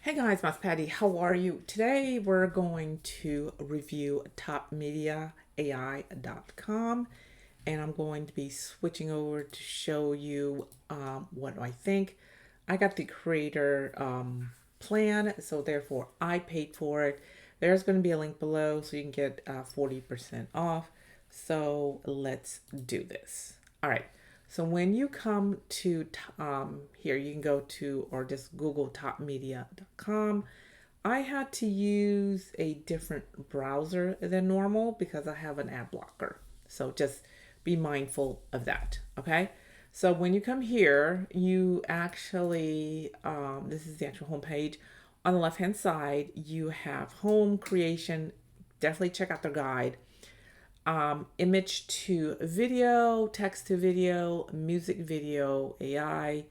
Hey guys, Miss Patty, how are you? Today we're going to review TopMediaAI.com, and I'm going to be switching over to show you what I think. I got the creator plan, so therefore I paid for it. There's going to be a link below so you can get 40% off. So let's do this. All right. So when you come to here, you can go to or just Google topmedia.com. I had to use a different browser than normal because I have an ad blocker. So just be mindful of that. Okay. So when you come here, you actually, this is the actual home page. On the left hand side, you have home creation. Definitely check out their guide. Image to video, text to video, music video, AI,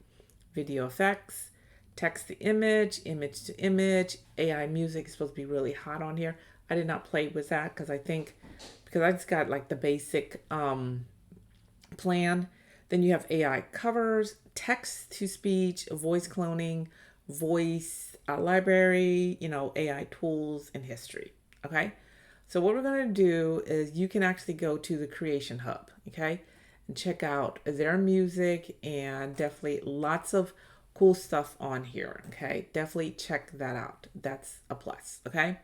video effects, text to image, image to image. AI music is supposed to be really hot on here. I did not play with that because I just got like the basic plan. Then you have AI covers, text to speech, voice cloning, voice library, AI tools and history. Okay. So what we're going to do is you can actually go to the Creation Hub, okay, and check out their music and definitely lots of cool stuff on here, okay? Definitely check that out. That's a plus, okay?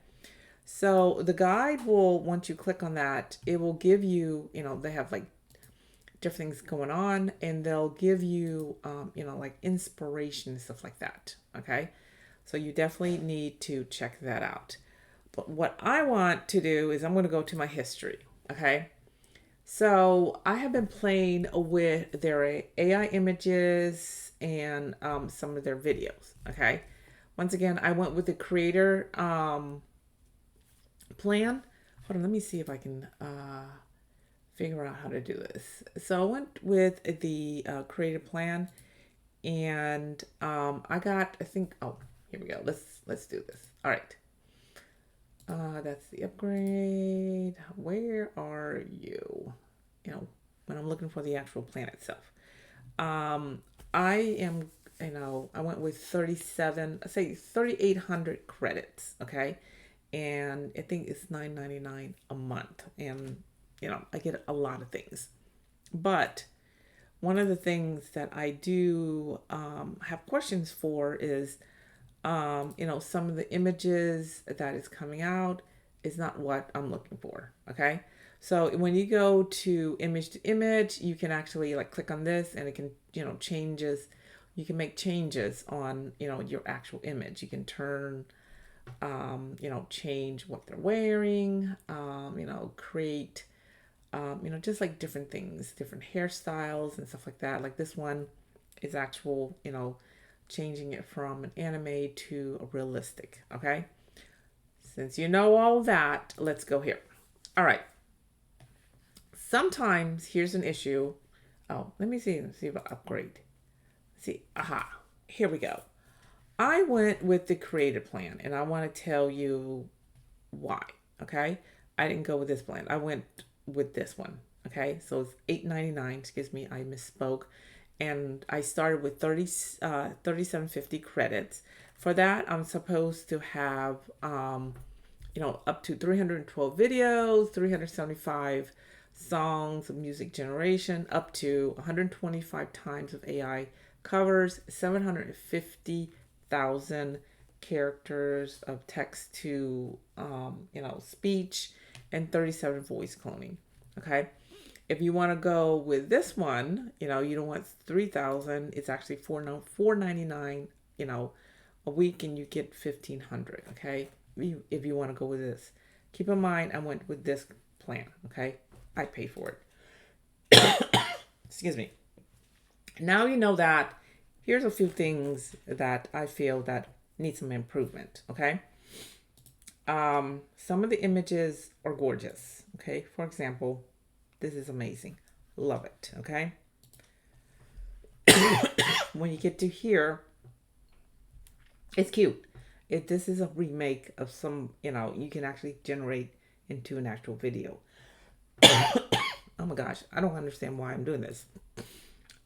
So the guide will, once you click on that, it will give you, they have like different things going on and they'll give you, like inspiration and stuff like that, okay? So you definitely need to check that out. But what I want to do is I'm going to go to my history. Okay. So I have been playing with their AI images and some of their videos. Okay. Once again, I went with the creator plan. Hold on. Let me see if I can figure out how to do this. So I went with the creator plan and I got, I think, oh, here we go. Let's do this. All right. That's the upgrade. Where are you? When I'm looking for the actual plan itself. Um, I am, I went with 37, I say 3,800 credits, okay? And I think it's $9.99 a month. And, I get a lot of things. But one of the things that I do have questions for is some of the images that is coming out is not what I'm looking for. Okay. So when you go to image, you can actually like click on this and it can, changes. You can make changes on, your actual image. You can turn, change what they're wearing, create, just like different things, different hairstyles and stuff like that. Like this one is actual, changing it from an anime to a realistic. Okay. Since you know all that, let's go here. All right. Sometimes here's an issue. Oh, let me see. Let's see about upgrade. Let's see. Aha. Here we go. I went with the creator plan and I want to tell you why. Okay. I didn't go with this plan. I went with this one. Okay. So it's $8.99. Excuse me. I misspoke. And I started with 3750 credits. For that, I'm supposed to have, up to 312 videos, 375 songs of music generation, up to 125 times of AI covers, 750,000 characters of text to, speech, and 37 voice cloning. Okay. If you want to go with this one, you don't want 3,000. It's actually $4.99, a week, and you get 1,500. Okay, if you want to go with this, keep in mind I went with this plan. Okay, I paid for it. Excuse me. Now you know that. Here's a few things that I feel that need some improvement. Okay. Some of the images are gorgeous. Okay, for example. This is amazing. Love it. Okay. When you get to here, it's cute. This is a remake of some, you can actually generate into an actual video. Oh my gosh. I don't understand why I'm doing this.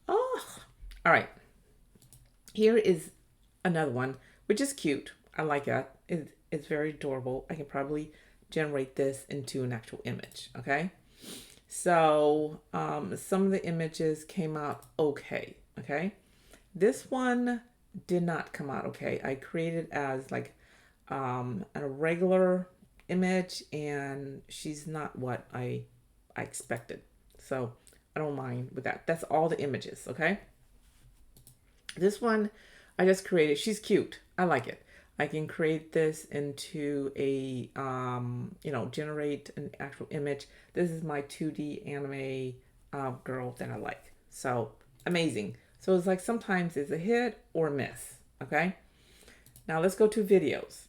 Oh, all right. Here is another one, which is cute. I like that. It's very adorable. I can probably generate this into an actual image. Okay. So some of the images came out okay. Okay. This one did not come out okay. I created as like a regular image, and she's not what I expected. So I don't mind with that. That's all the images. Okay. This one I just created. She's cute. I like it. I can create this into a, generate an actual image. This is my 2D anime girl that I like. So amazing. So it's like sometimes it's a hit or a miss. Okay. Now let's go to videos.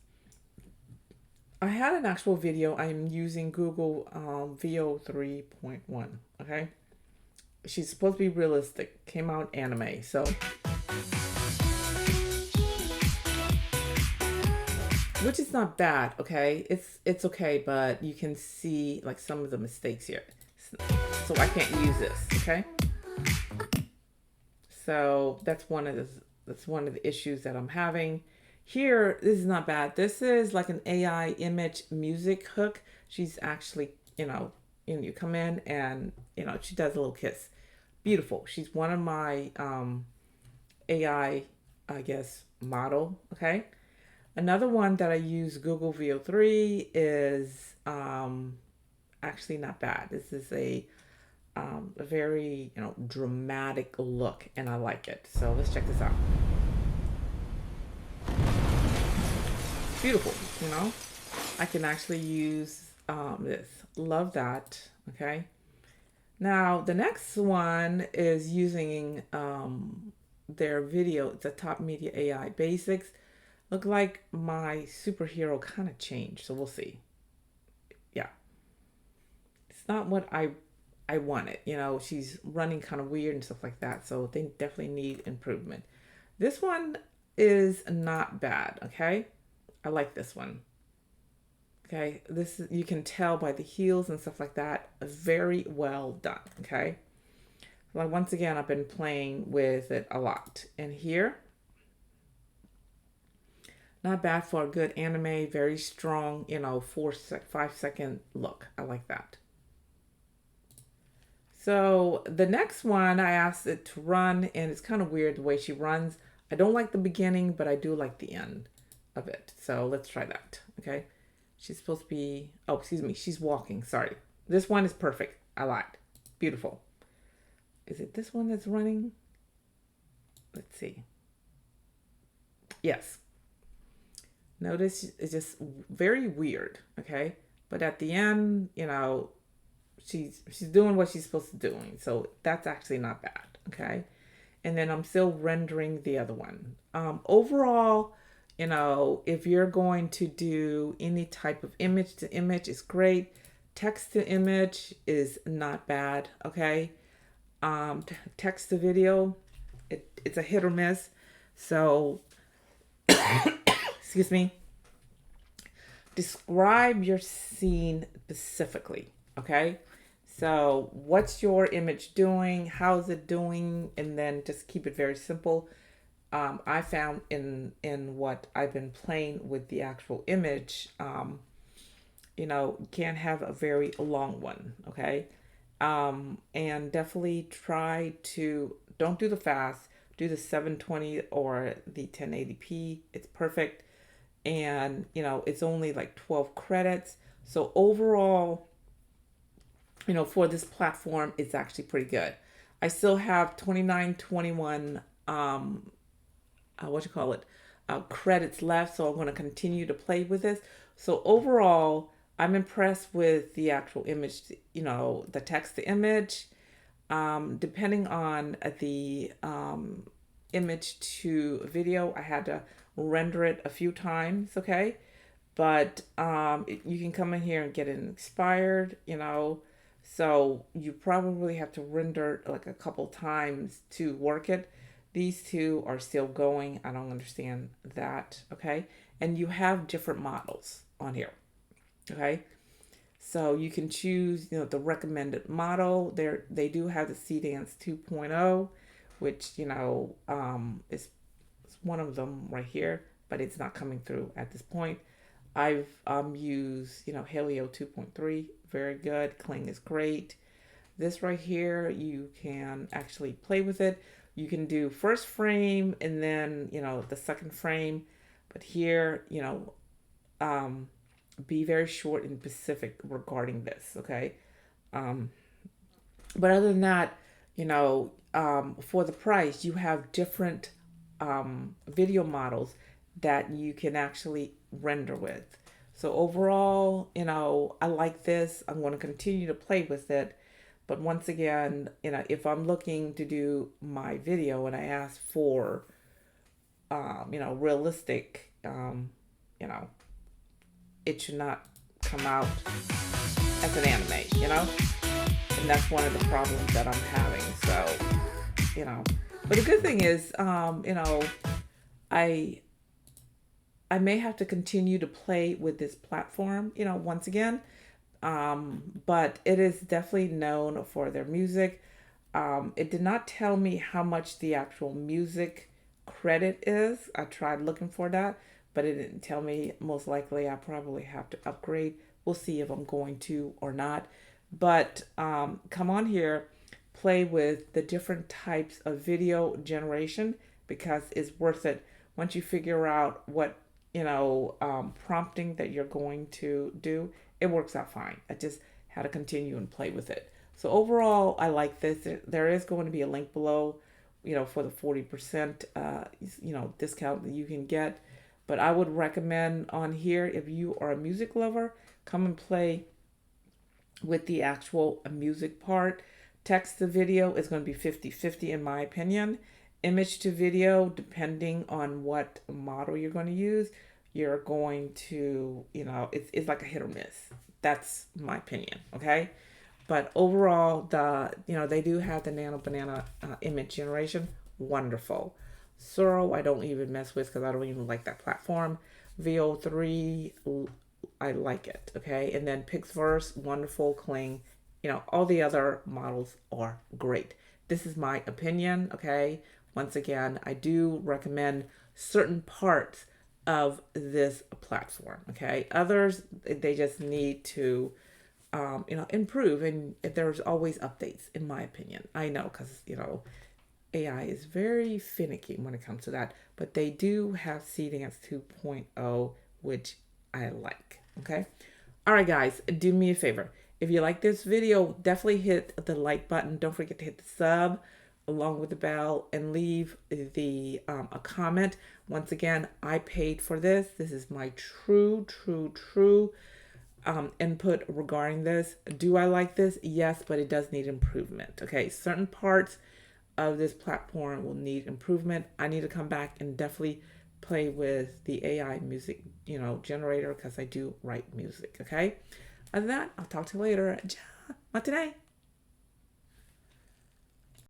I had an actual video. I'm using Google VO 3.1. Okay. She's supposed to be realistic. Came out anime. So which is not bad, okay? It's okay, but you can see like some of the mistakes here. So I can't use this, okay? So that's one of the issues that I'm having. Here, this is not bad. This is like an AI image music hook. She's actually, you come in and she does a little kiss. Beautiful. She's one of my AI, I guess, model, okay? Another one that I use Google VO3 is actually not bad. This is a very dramatic look, and I like it. So let's check this out. Beautiful, I can actually use this. Love that. Okay. Now the next one is using their video. It's a TopMediAI basics. Look like my superhero kind of changed, so we'll see. Yeah, it's not what I wanted. She's running kind of weird and stuff like that, so they definitely need improvement. This one is not bad. Okay, I like this one. Okay, this is, you can tell by the heels and stuff like that. Very well done. Okay, like once again, I've been playing with it a lot, and here. Not bad for a good anime, very strong, 5 second look. I like that. So the next one, I asked it to run, and it's kind of weird the way she runs. I don't like the beginning, but I do like the end of it. So let's try that. Okay. She's supposed to be, oh, excuse me. She's walking. Sorry. This one is perfect. I lied. Beautiful. Is it this one that's running? Let's see. Yes. Notice it's just very weird, okay? But at the end, she's doing what she's supposed to be doing. So that's actually not bad, okay? And then I'm still rendering the other one. Overall, if you're going to do any type of image to image, it's great. Text to image is not bad, okay? Text to video, it's a hit or miss. So excuse me. Describe your scene specifically, okay? So what's your image doing? How's it doing? And then just keep it very simple. I found in what I've been playing with the actual image, you can't have a very long one, okay? And definitely try to, don't do the fast, do the 720 or the 1080p. It's perfect. And, it's only like 12 credits. So overall, for this platform, it's actually pretty good. I still have 2921, credits left. So I'm going to continue to play with this. So overall, I'm impressed with the actual image, the text to image. Depending on the image to video, I had to render it a few times, okay? But you can come in here and get it expired, so you probably have to render like a couple times to work it. These two are still going. I don't understand that, okay? And you have different models on here, okay? So you can choose, the recommended model. They do have the CDance 2.0, which, is one of them right here. but it's not coming through at this point. I've used, Helio 2.3, very good. Kling is great. This right here, you can actually play with it. You can do first frame and then, the second frame. But here, be very short and specific regarding this, okay? Um, but other than that, for the price, you have different video models that you can actually render with. So overall, I like this. I'm going to continue to play with it. But once again, if I'm looking to do my video and I ask for, realistic, it should not come out as an anime. And that's one of the problems that I'm having. So, but the good thing is, I may have to continue to play with this platform, once again. But it is definitely known for their music. It did not tell me how much the actual music credit is. I tried looking for that, but it didn't tell me. Most likely, I probably have to upgrade. We'll see if I'm going to or not. But come on here, play with the different types of video generation because it's worth it once you figure out what prompting that you're going to do. It works out fine. I just had to continue and play with it. So overall, I like this. There is going to be a link below, for the 40%, discount that you can get. But I would recommend on here, if you are a music lover, come and play with the actual music part. Text to video is going to be 50-50 in my opinion. Image to video, depending on what model you're going to use, you're going to, it's like a hit or miss. That's my opinion, okay? But overall, they do have the Nano Banana image generation. Wonderful. Suro, I don't even mess with because I don't even like that platform. VO3, I like it, okay? And then Pixverse, wonderful. Kling, all the other models are great. This is my opinion, okay? Once again, I do recommend certain parts of this platform, okay? Others, they just need to, improve, and there's always updates, in my opinion. I know, because, AI is very finicky when it comes to that, but they do have seating as 2.0, which I like, okay? All right, guys, do me a favor. If you like this video, definitely hit the like button. Don't forget to hit the sub along with the bell and leave a comment. Once again, I paid for this. This is my true input regarding this. Do I like this? Yes, but it does need improvement. Okay, certain parts of this platform will need improvement. I need to come back and definitely play with the AI music, generator, because I do write music. Okay, other than that, I'll talk to you later. Matane.